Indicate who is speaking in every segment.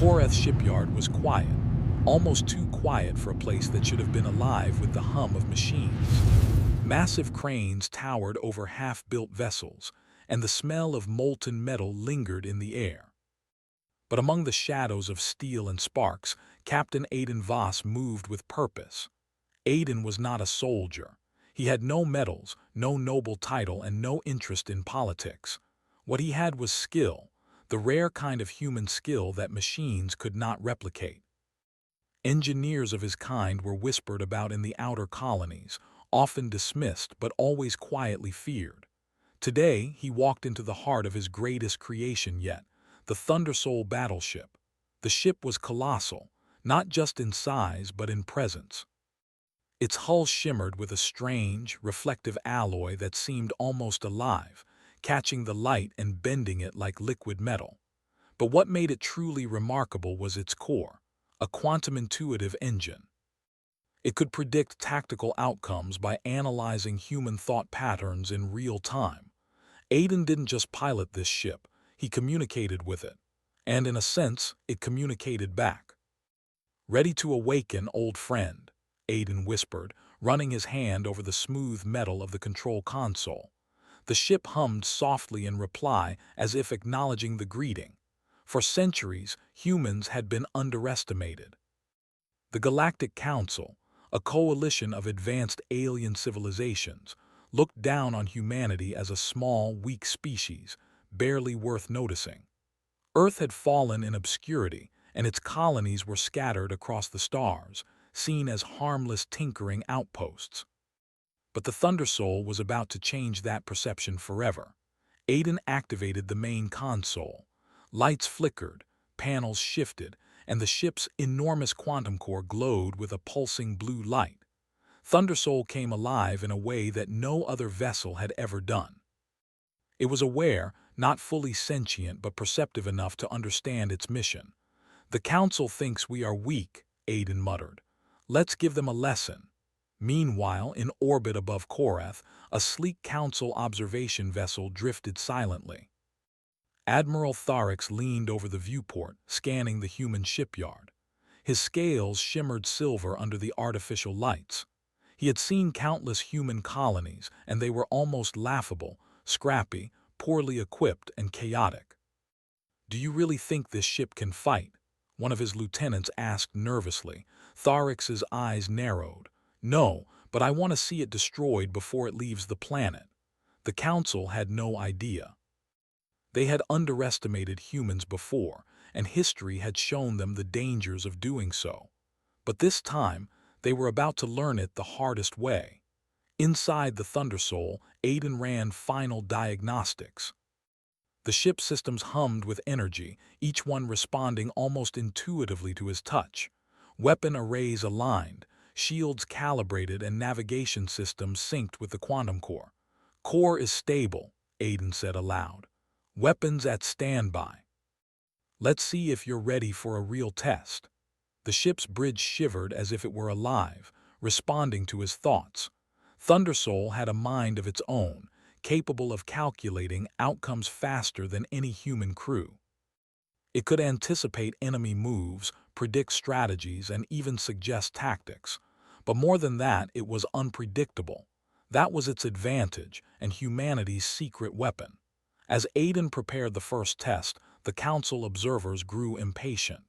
Speaker 1: Korath shipyard was quiet, almost too quiet for a place that should have been alive with the hum of machines. Massive cranes towered over half-built vessels, and the smell of molten metal lingered in the air. But among the shadows of steel and sparks, Captain Aiden Voss moved with purpose. Aiden was not a soldier. He had no medals, no noble title, and no interest in politics. What he had was skill, the rare kind of human skill that machines could not replicate. Engineers of his kind were whispered about in the outer colonies, often dismissed but always quietly feared. Today, he walked into the heart of his greatest creation yet, the Thundersoul battleship. The ship was colossal, not just in size but in presence. Its hull shimmered with a strange, reflective alloy that seemed almost alive, catching the light and bending it like liquid metal. But what made it truly remarkable was its core, a quantum-intuitive engine. It could predict tactical outcomes by analyzing human thought patterns in real time. Aiden didn't just pilot this ship, he communicated with it. And in a sense, it communicated back. "Ready to awaken, old friend," Aiden whispered, running his hand over the smooth metal of the control console. The ship hummed softly in reply, as if acknowledging the greeting. For centuries, humans had been underestimated. The Galactic Council, a coalition of advanced alien civilizations, looked down on humanity as a small, weak species, barely worth noticing. Earth had fallen in obscurity, and its colonies were scattered across the stars, seen as harmless tinkering outposts. But the Thundersoul was about to change that perception forever. Aiden activated the main console. Lights flickered, panels shifted, and the ship's enormous quantum core glowed with a pulsing blue light. Thundersoul came alive in a way that no other vessel had ever done. It was aware, not fully sentient but perceptive enough to understand its mission. "The Council thinks we are weak," Aiden muttered. "Let's give them a lesson." Meanwhile, in orbit above Korath, a sleek Council observation vessel drifted silently. Admiral Tharix leaned over the viewport, scanning the human shipyard. His scales shimmered silver under the artificial lights. He had seen countless human colonies, and they were almost laughable, scrappy, poorly equipped, and chaotic. "Do you really think this ship can fight?" one of his lieutenants asked nervously. Tharix's eyes narrowed. "No, but I want to see it destroyed before it leaves the planet." The Council had no idea. They had underestimated humans before, and history had shown them the dangers of doing so. But this time, they were about to learn it the hardest way. Inside the Thundersoul, Aiden ran final diagnostics. The ship's systems hummed with energy, each one responding almost intuitively to his touch. Weapon arrays aligned, shields calibrated, and navigation systems synced with the quantum core. "Core is stable," Aiden said aloud. "Weapons at standby. Let's see if you're ready for a real test." The ship's bridge shivered as if it were alive, responding to his thoughts. Thundersoul had a mind of its own, capable of calculating outcomes faster than any human crew. It could anticipate enemy moves, predict strategies, and even suggest tactics. But more than that, it was unpredictable. That was its advantage, and humanity's secret weapon. As Aiden prepared the first test, the Council observers grew impatient.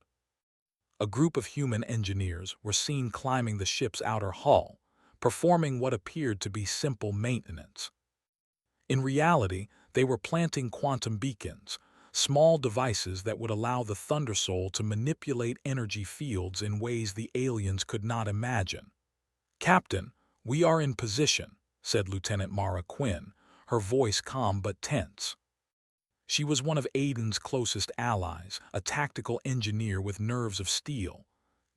Speaker 1: A group of human engineers were seen climbing the ship's outer hull, performing what appeared to be simple maintenance. In reality, they were planting quantum beacons, small devices that would allow the Thundersoul to manipulate energy fields in ways the aliens could not imagine. "Captain, we are in position," said Lieutenant Mara Quinn, her voice calm but tense. She was one of Aiden's closest allies, a tactical engineer with nerves of steel.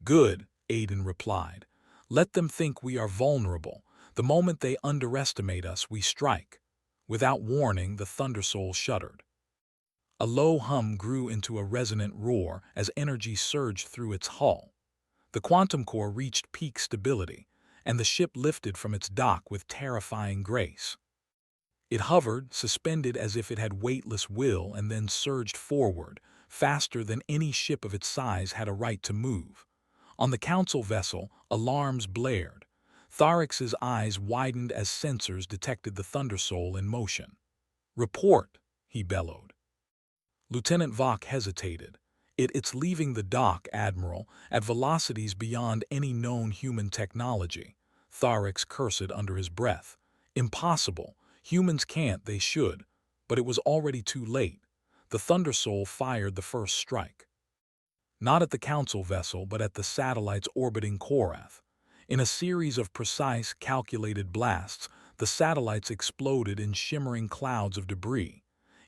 Speaker 1: "Good," Aiden replied. "Let them think we are vulnerable. The moment they underestimate us, we strike." Without warning, the Thundersoul shuddered. A low hum grew into a resonant roar as energy surged through its hull. The quantum core reached peak stability, and the ship lifted from its dock with terrifying grace. It hovered, suspended as if it had weightless will, and then surged forward, faster than any ship of its size had a right to move. On the Council vessel, alarms blared. Tharix's eyes widened as sensors detected the Thundersoul in motion. "Report," he bellowed. Lieutenant Vach hesitated. It's leaving the dock, Admiral, at velocities beyond any known human technology." Tharix cursed under his breath. "Impossible. Humans can't, they should." But it was already too late. The Thundersoul fired the first strike. Not at the Council vessel, but at the satellites orbiting Korath. In a series of precise, calculated blasts, the satellites exploded in shimmering clouds of debris.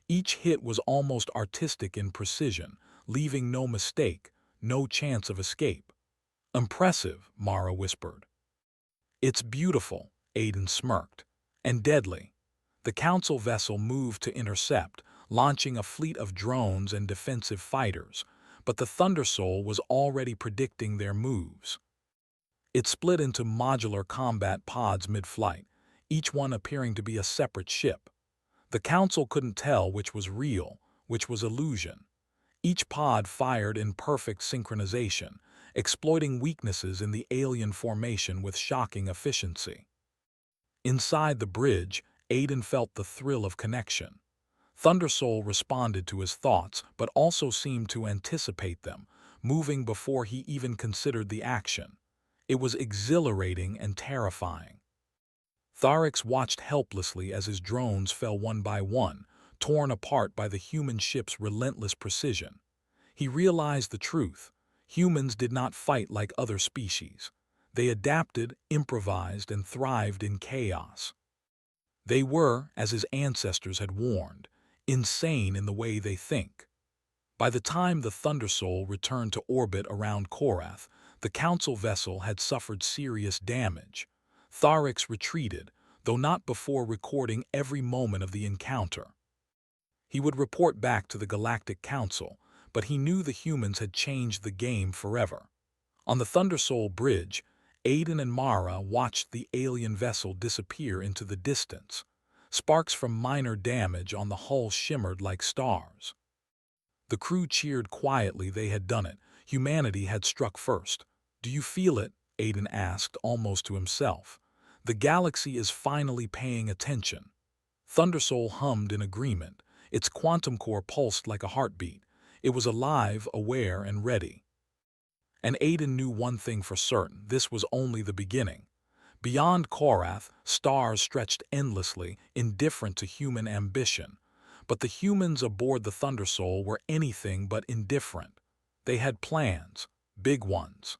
Speaker 1: Each hit was almost artistic in precision, leaving no mistake, no chance of escape. "Impressive," Mara whispered. "It's beautiful," Aiden smirked. "And deadly." The Council vessel moved to intercept, launching a fleet of drones and defensive fighters, but the Thundersoul was already predicting their moves. It split into modular combat pods mid-flight, each one appearing to be a separate ship. The Council couldn't tell which was real, which was illusion. Each pod fired in perfect synchronization, exploiting weaknesses in the alien formation with shocking efficiency. Inside the bridge, Aiden felt the thrill of connection. Thundersoul responded to his thoughts, but also seemed to anticipate them, moving before he even considered the action. It was exhilarating and terrifying. Tharix watched helplessly as his drones fell one by one, torn apart by the human ship's relentless precision. He realized the truth. Humans did not fight like other species. They adapted, improvised, and thrived in chaos. They were, as his ancestors had warned, insane in the way they think. By the time the Thundersoul returned to orbit around Korath, the Council vessel had suffered serious damage. Tharix retreated, though not before recording every moment of the encounter. He would report back to the Galactic Council, but he knew the humans had changed the game forever. On the Thundersoul bridge, Aiden and Mara watched the alien vessel disappear into the distance. Sparks from minor damage on the hull shimmered like stars. The crew cheered quietly. They had done it. Humanity had struck first. "Do you feel it?" Aiden asked, almost to himself. "The galaxy is finally paying attention." Thundersoul hummed in agreement. Its quantum core pulsed like a heartbeat. It was alive, aware, and ready. And Aiden knew one thing for certain: this was only the beginning. Beyond Korath, stars stretched endlessly, indifferent to human ambition. But the humans aboard the Thundersoul were anything but indifferent. They had plans, big ones.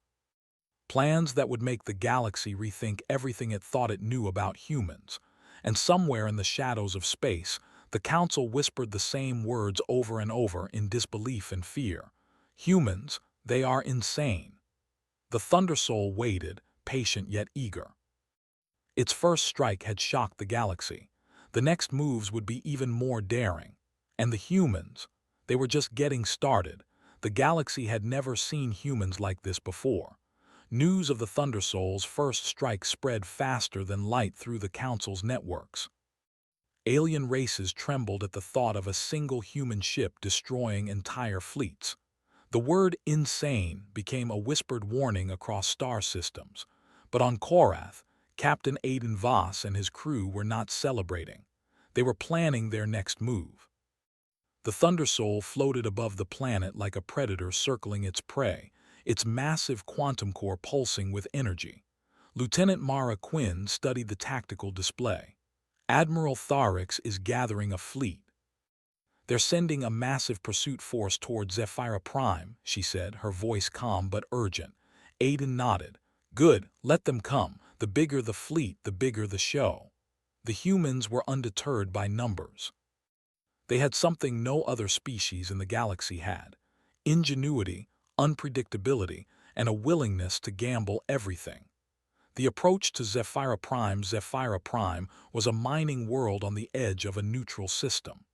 Speaker 1: Plans that would make the galaxy rethink everything it thought it knew about humans. And somewhere in the shadows of space, the Council whispered the same words over and over in disbelief and fear. "Humans, they are insane." The Thundersoul waited, patient yet eager. Its first strike had shocked the galaxy. The next moves would be even more daring. And the humans, they were just getting started. The galaxy had never seen humans like this before. News of the Thundersoul's first strike spread faster than light through the Council's networks. Alien races trembled at the thought of a single human ship destroying entire fleets. The word "insane" became a whispered warning across star systems. But on Korath, Captain Aiden Voss and his crew were not celebrating. They were planning their next move. The Thundersoul floated above the planet like a predator circling its prey, its massive quantum core pulsing with energy. Lieutenant Mara Quinn studied the tactical display. "Admiral Tharix is gathering a fleet. They're sending a massive pursuit force toward Zephyra Prime," she said, her voice calm but urgent. Aiden nodded. "Good, let them come. The bigger the fleet, the bigger the show." The humans were undeterred by numbers. They had something no other species in the galaxy had: ingenuity, unpredictability, and a willingness to gamble everything. The approach to Zephyra Prime was a mining world on the edge of a neutral system.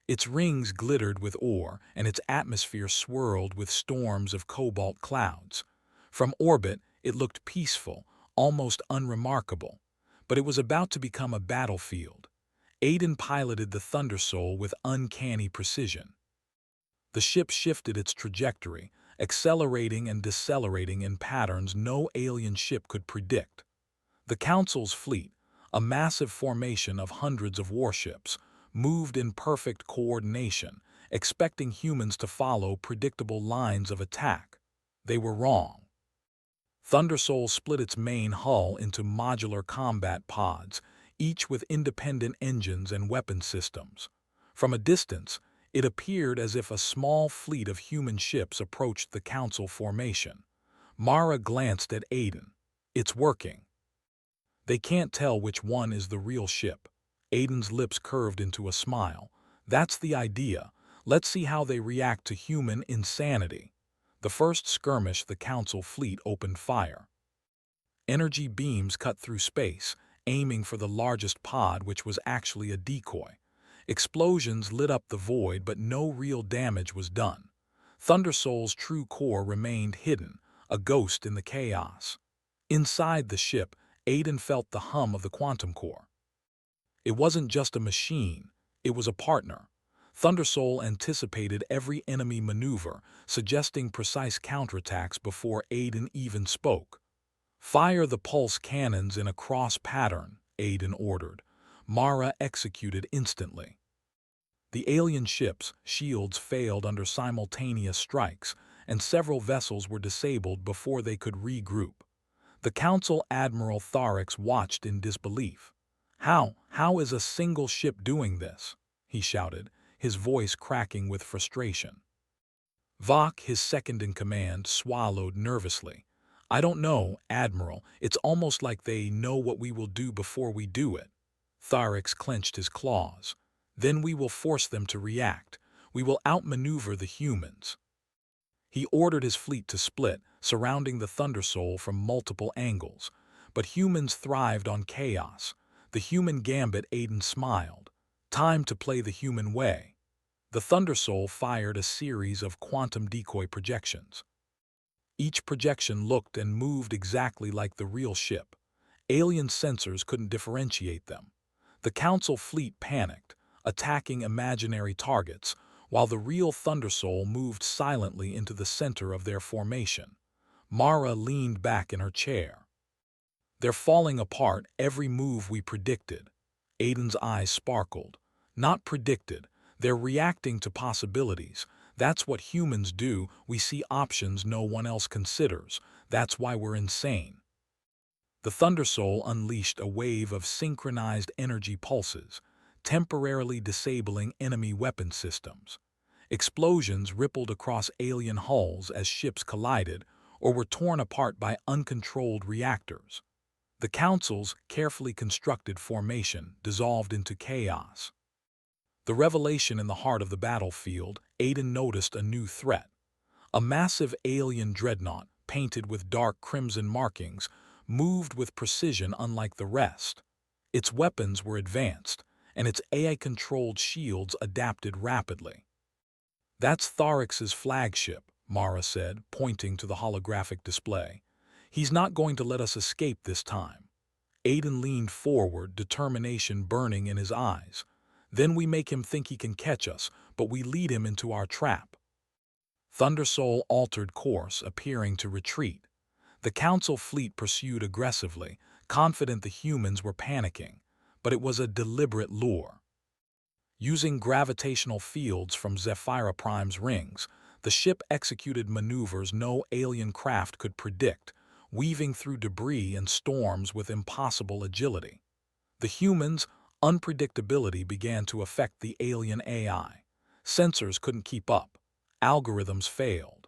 Speaker 1: Its rings glittered with ore, and its atmosphere swirled with storms of cobalt clouds. From orbit, it looked peaceful, almost unremarkable. But it was about to become a battlefield. Aiden piloted the Thundersoul with uncanny precision. The ship shifted its trajectory, accelerating and decelerating in patterns no alien ship could predict. The Council's fleet, a massive formation of hundreds of warships, moved in perfect coordination, expecting humans to follow predictable lines of attack. They were wrong. Thundersoul split its main hull into modular combat pods, each with independent engines and weapon systems. From a distance, it appeared as if a small fleet of human ships approached the Council formation. Mara glanced at Aiden. It's working. They can't tell which one is the real ship. Aiden's lips curved into a smile. That's the idea. Let's see how they react to human insanity. The first skirmish, the Council fleet opened fire. Energy beams cut through space, aiming for the largest pod, which was actually a decoy. Explosions lit up the void, but no real damage was done. Thundersoul's true core remained hidden, a ghost in the chaos. Inside the ship, Aiden felt the hum of the quantum core. It wasn't just a machine, it was a partner. Thundersoul anticipated every enemy maneuver, suggesting precise counterattacks before Aiden even spoke. "Fire the pulse cannons in a cross pattern," Aiden ordered. Mara executed instantly. The alien ship's shields failed under simultaneous strikes, and several vessels were disabled before they could regroup. The Council Admiral Tharix watched in disbelief. How is a single ship doing this?" he shouted, his voice cracking with frustration. Vok, his second-in-command, swallowed nervously. "I don't know, Admiral. It's almost like they know what we will do before we do it." Tharix clenched his claws. "Then we will force them to react. We will outmaneuver the humans." He ordered his fleet to split, surrounding the Thundersoul from multiple angles. But humans thrived on chaos. The human gambit, Aiden smiled. Time to play the human way. The Thundersoul fired a series of quantum decoy projections. Each projection looked and moved exactly like the real ship. Alien sensors couldn't differentiate them. The Council fleet panicked, attacking imaginary targets, while the real Thundersoul moved silently into the center of their formation. Mara leaned back in her chair. "They're falling apart, every move we predicted." Aiden's eyes sparkled. "Not predicted. They're reacting to possibilities. That's what humans do. We see options no one else considers. That's why we're insane." The Thundersoul unleashed a wave of synchronized energy pulses, temporarily disabling enemy weapon systems. Explosions rippled across alien hulls as ships collided or were torn apart by uncontrolled reactors. The Council's carefully constructed formation dissolved into chaos. The revelation in the heart of the battlefield, Aiden noticed a new threat. A massive alien dreadnought, painted with dark crimson markings, moved with precision unlike the rest. Its weapons were advanced, and its AI-controlled shields adapted rapidly. "That's Tharix's flagship," Mara said, pointing to the holographic display. "He's not going to let us escape this time." Aiden leaned forward, determination burning in his eyes. "Then we make him think he can catch us, but we lead him into our trap." Thundersoul altered course, appearing to retreat. The Council fleet pursued aggressively, confident the humans were panicking, but it was a deliberate lure. Using gravitational fields from Zephyra Prime's rings, the ship executed maneuvers no alien craft could predict, weaving through debris and storms with impossible agility. The humans' unpredictability began to affect the alien AI. Sensors couldn't keep up. Algorithms failed.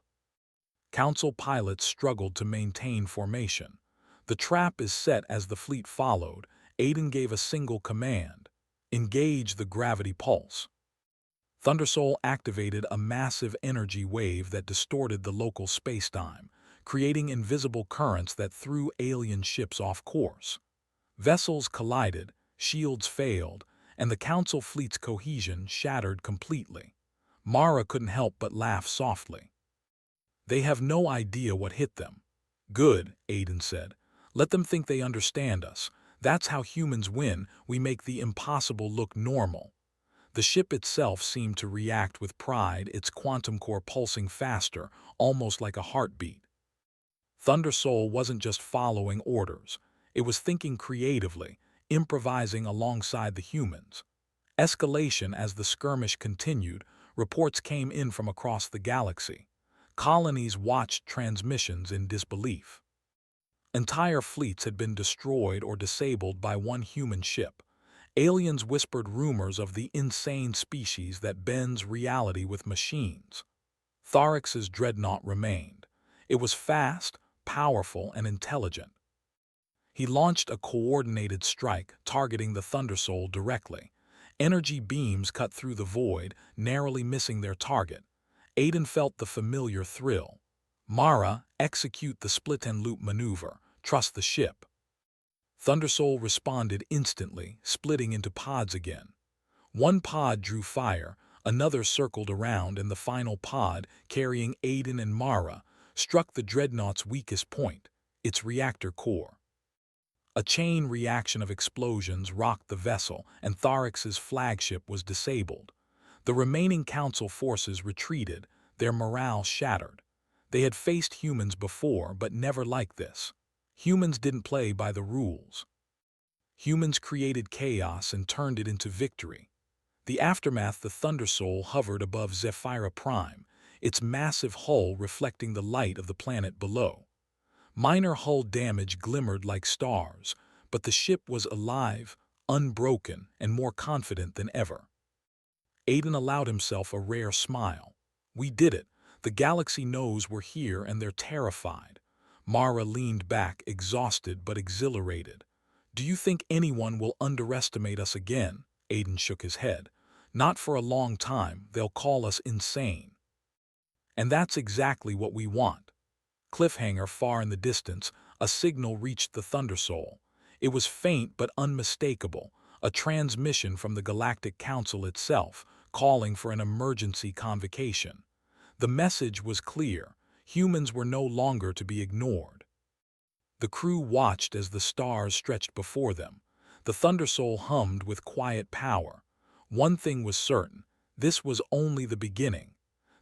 Speaker 1: Council pilots struggled to maintain formation. The trap is set as the fleet followed. Aiden gave a single command: engage the gravity pulse. Thundersoul activated a massive energy wave that distorted the local spacetime, creating invisible currents that threw alien ships off course. Vessels collided, shields failed, and the Council fleet's cohesion shattered completely. Mara couldn't help but laugh softly. "They have no idea what hit them." "Good," Aiden said. "Let them think they understand us. That's how humans win. We make the impossible look normal." The ship itself seemed to react with pride, its quantum core pulsing faster, almost like a heartbeat. Thundersoul wasn't just following orders. It was thinking creatively, improvising alongside the humans. Escalation as the skirmish continued, reports came in from across the galaxy. Colonies watched transmissions in disbelief. Entire fleets had been destroyed or disabled by one human ship. Aliens whispered rumors of the insane species that bends reality with machines. Tharix's dreadnought remained. It was fast, powerful, and intelligent. He launched a coordinated strike, targeting the Thundersoul directly. Energy beams cut through the void, narrowly missing their target. Aiden felt the familiar thrill. Mara, execute the split-and-loop maneuver. Trust the ship. Thundersoul responded instantly, splitting into pods again. One pod drew fire, another circled around, and the final pod, carrying Aiden and Mara, struck the dreadnought's weakest point, its reactor core. A chain reaction of explosions rocked the vessel, and Tharix's flagship was disabled. The remaining Council forces retreated, their morale shattered. They had faced humans before, but never like this. Humans didn't play by the rules. Humans created chaos and turned it into victory. The aftermath, the Thundersoul hovered above Zephyra Prime, its massive hull reflecting the light of the planet below. Minor hull damage glimmered like stars, but the ship was alive, unbroken, and more confident than ever. Aiden allowed himself a rare smile. We did it. The galaxy knows we're here and they're terrified. Mara leaned back, exhausted but exhilarated. Do you think anyone will underestimate us again? Aiden shook his head. Not for a long time. They'll call us insane. And that's exactly what we want. Cliffhanger far in the distance, a signal reached the Thundersoul. It was faint but unmistakable, a transmission from the Galactic Council itself, calling for an emergency convocation. The message was clear. Humans were no longer to be ignored. The crew watched as the stars stretched before them. The Thundersoul hummed with quiet power. One thing was certain, this was only the beginning.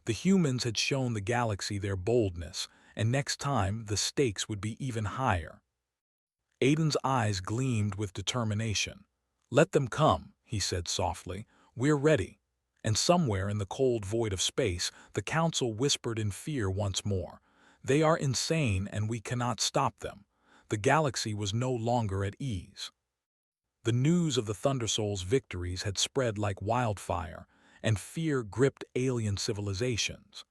Speaker 1: The humans had shown the galaxy their boldness, and next time the stakes would be even higher. Aiden's eyes gleamed with determination. Let them come, he said softly. We're ready. And somewhere in the cold void of space, the Council whispered in fear once more. They are insane and we cannot stop them. The galaxy was no longer at ease. The news of the Thundersoul's victories had spread like wildfire, and fear gripped alien civilizations.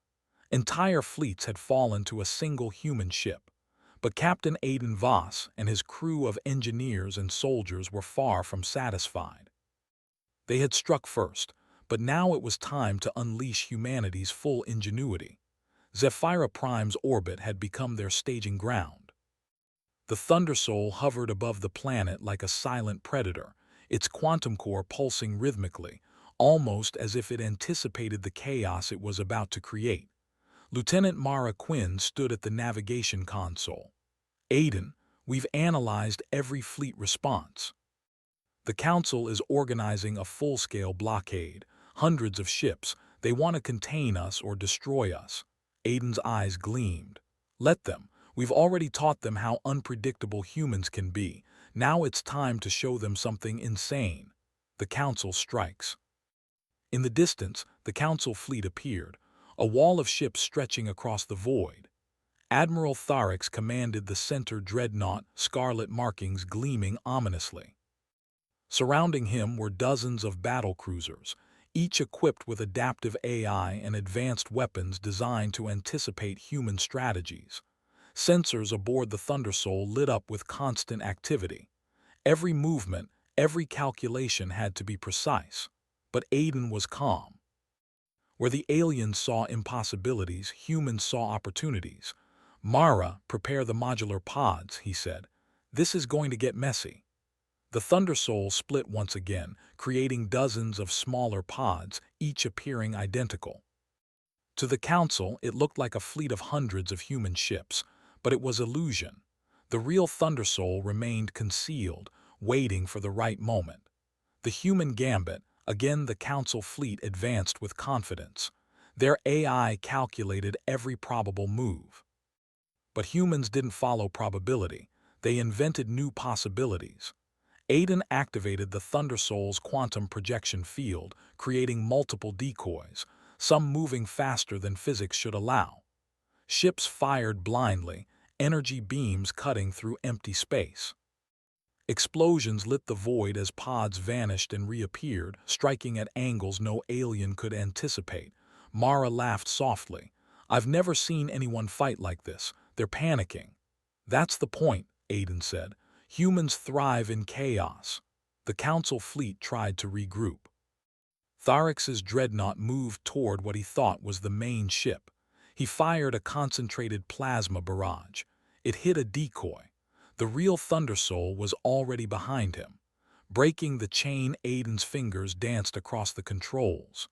Speaker 1: Entire fleets had fallen to a single human ship. But Captain Aiden Voss and his crew of engineers and soldiers were far from satisfied. They had struck first, but now it was time to unleash humanity's full ingenuity. Zephyra Prime's orbit had become their staging ground. The Thundersoul hovered above the planet like a silent predator, its quantum core pulsing rhythmically, almost as if it anticipated the chaos it was about to create. Lieutenant Mara Quinn stood at the navigation console. Aiden, we've analyzed every fleet response. The Council is organizing a full-scale blockade. Hundreds of ships. They want to contain us or destroy us. Aiden's eyes gleamed. Let them. We've already taught them how unpredictable humans can be. Now it's time to show them something insane. The Council strikes. In the distance, the Council fleet appeared, a wall of ships stretching across the void. Admiral Tharix commanded the center dreadnought, scarlet markings gleaming ominously. Surrounding him were dozens of battlecruisers, each equipped with adaptive AI and advanced weapons designed to anticipate human strategies. Sensors aboard the Thundersoul lit up with constant activity. Every movement, every calculation had to be precise. But Aiden was calm. Where the aliens saw impossibilities, humans saw opportunities. Mara, prepare the modular pods, he said. This is going to get messy. The Thundersoul split once again, creating dozens of smaller pods, each appearing identical. To the Council, it looked like a fleet of hundreds of human ships, but it was illusion. The real Thundersoul remained concealed, waiting for the right moment. The human gambit, Again, the Council fleet advanced with confidence. Their AI calculated every probable move. But humans didn't follow probability. They invented new possibilities. Aiden activated the Thundersoul's quantum projection field, creating multiple decoys, some moving faster than physics should allow. Ships fired blindly, energy beams cutting through empty space. Explosions lit the void as pods vanished and reappeared, striking at angles no alien could anticipate. Mara laughed softly. "I've never seen anyone fight like this. They're panicking." "That's the point," Aiden said. "Humans thrive in chaos." The Council fleet tried to regroup. Tharix's dreadnought moved toward what he thought was the main ship. He fired a concentrated plasma barrage. It hit a decoy. The real Thundersoul was already behind him. Breaking the chain, Aiden's fingers danced across the controls.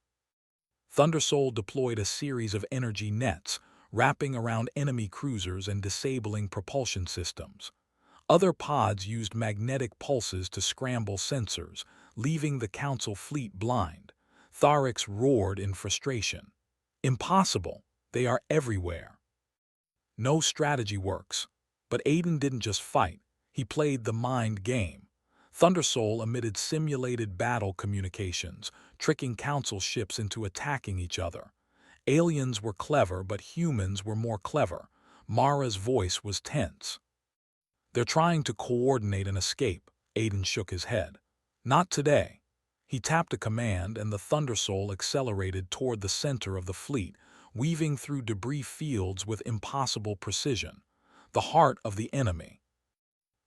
Speaker 1: Thundersoul deployed a series of energy nets, wrapping around enemy cruisers and disabling propulsion systems. Other pods used magnetic pulses to scramble sensors, leaving the Council fleet blind. Tharix roared in frustration. "Impossible! They are everywhere." No strategy works. But Aiden didn't just fight. He played the mind game. Thundersoul emitted simulated battle communications, tricking Council ships into attacking each other. Aliens were clever, but humans were more clever. Mara's voice was tense. "They're trying to coordinate an escape," Aiden shook his head. "Not today." He tapped a command, and the Thundersoul accelerated toward the center of the fleet, weaving through debris fields with impossible precision. The heart of the enemy.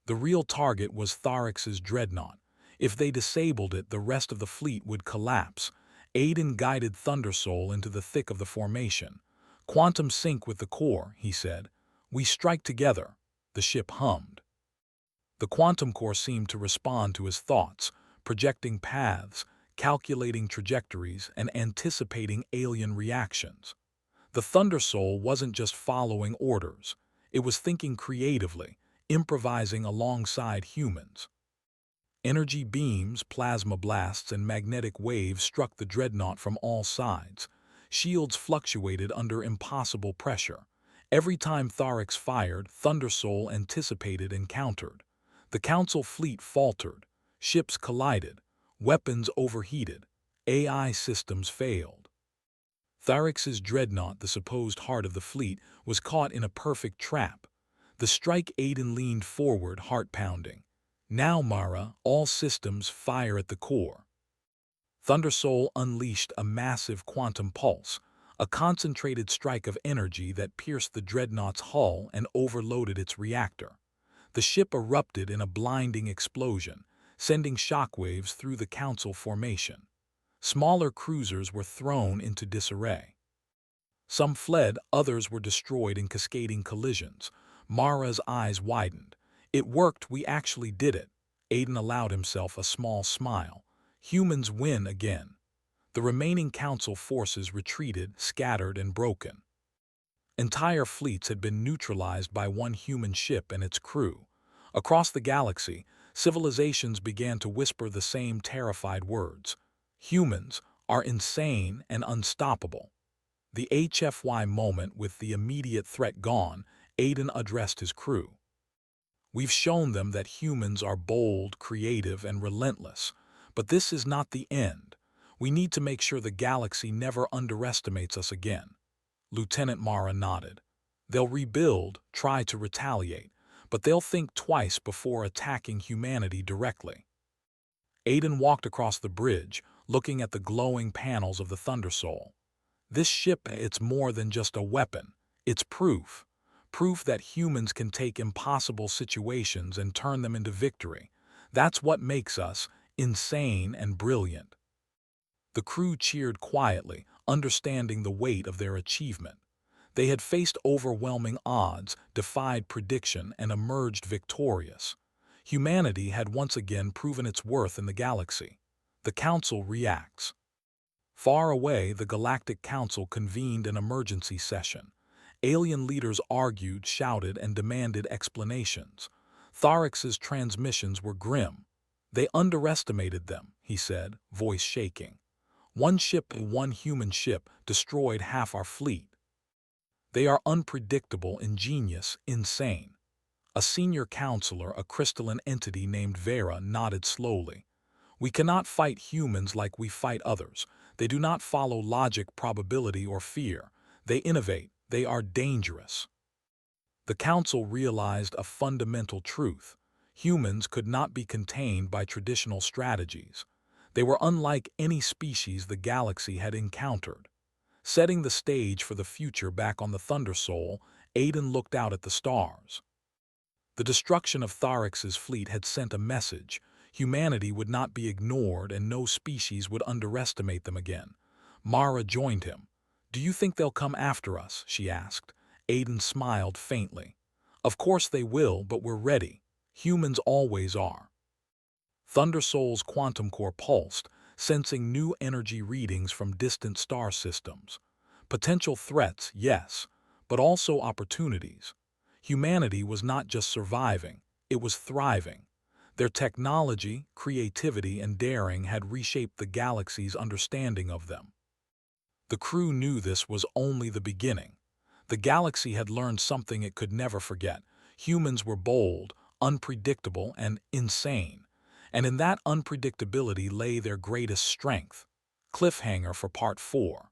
Speaker 1: The real target was Tharix's dreadnought. If they disabled it, the rest of the fleet would collapse. Aiden guided Thundersoul into the thick of the formation. "Quantum sync with the core," he said. "We strike together." The ship hummed. The quantum core seemed to respond to his thoughts, projecting paths, calculating trajectories, and anticipating alien reactions. The Thundersoul wasn't just following orders. It was thinking creatively, improvising alongside humans. Energy beams, plasma blasts, and magnetic waves struck the dreadnought from all sides. Shields fluctuated under impossible pressure. Every time Tharix fired, Thundersoul anticipated and countered. The Council fleet faltered. Ships collided. Weapons overheated. AI systems failed. Tharix's dreadnought, the supposed heart of the fleet, was caught in a perfect trap. The strike, Aiden leaned forward, heart pounding. "Now, Mara, all systems fire at the core." Thundersoul unleashed a massive quantum pulse, a concentrated strike of energy that pierced the dreadnought's hull and overloaded its reactor. The ship erupted in a blinding explosion, sending shockwaves through the Council formation. Smaller cruisers were thrown into disarray. Some fled, others were destroyed in cascading collisions. Mara's eyes widened. "It worked, we actually did it." Aiden allowed himself a small smile. "Humans win again." The remaining Council forces retreated, scattered and broken. Entire fleets had been neutralized by one human ship and its crew. Across the galaxy, civilizations began to whisper the same terrified words. "Humans are insane and unstoppable." The HFY moment, with the immediate threat gone, Aiden addressed his crew. "We've shown them that humans are bold, creative, and relentless. But this is not the end. We need to make sure the galaxy never underestimates us again." Lieutenant Mara nodded. "They'll rebuild, try to retaliate, but they'll think twice before attacking humanity directly." Aiden walked across the bridge, looking at the glowing panels of the Thundersoul. "This ship, it's more than just a weapon. It's proof. Proof that humans can take impossible situations and turn them into victory. That's what makes us insane and brilliant." The crew cheered quietly, understanding the weight of their achievement. They had faced overwhelming odds, defied prediction, and emerged victorious. Humanity had once again proven its worth in the galaxy. The Council reacts. Far away, the Galactic Council convened an emergency session. Alien leaders argued, shouted, and demanded explanations. Tharix's transmissions were grim. They underestimated them, he said, voice shaking. One human ship, destroyed half our fleet. They are unpredictable, ingenious, insane. A senior counselor, a crystalline entity named Vera, nodded slowly. We cannot fight humans like we fight others. They do not follow logic, probability, or fear. They innovate. They are dangerous. The council realized a fundamental truth. Humans could not be contained by traditional strategies. They were unlike any species the galaxy had encountered. Setting the stage for the future back on the Thunder Soul, Aiden looked out at the stars. The destruction of Tharix's fleet had sent a message. Humanity would not be ignored and no species would underestimate them again. Mara joined him. "Do you think they'll come after us?" she asked. Aiden smiled faintly. "Of course they will, but we're ready. Humans always are." Thunder Soul's quantum core pulsed, sensing new energy readings from distant star systems. Potential threats, yes, but also opportunities. Humanity was not just surviving, it was thriving. Their technology, creativity, and daring had reshaped the galaxy's understanding of them. The crew knew this was only the beginning. The galaxy had learned something it could never forget. Humans were bold, unpredictable, and insane. And in that unpredictability lay their greatest strength. Cliffhanger for Part 4.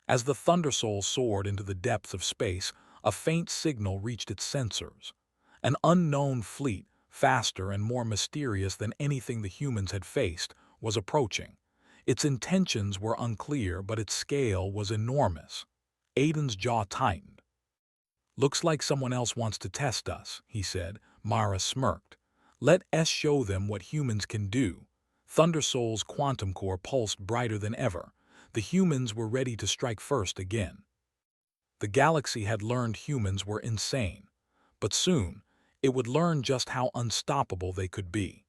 Speaker 1: As the Thunder Soul soared into the depths of space, a faint signal reached its sensors. An unknown fleet, faster and more mysterious than anything the humans had faced, was approaching. Its intentions were unclear, but its scale was enormous. Aiden's jaw tightened. "Looks like someone else wants to test us," he said. Mara smirked. "Let us show them what humans can do." Thunder Soul's quantum core pulsed brighter than ever. The humans were ready to strike first again. The galaxy had learned humans were insane, but soon it would learn just how unstoppable they could be.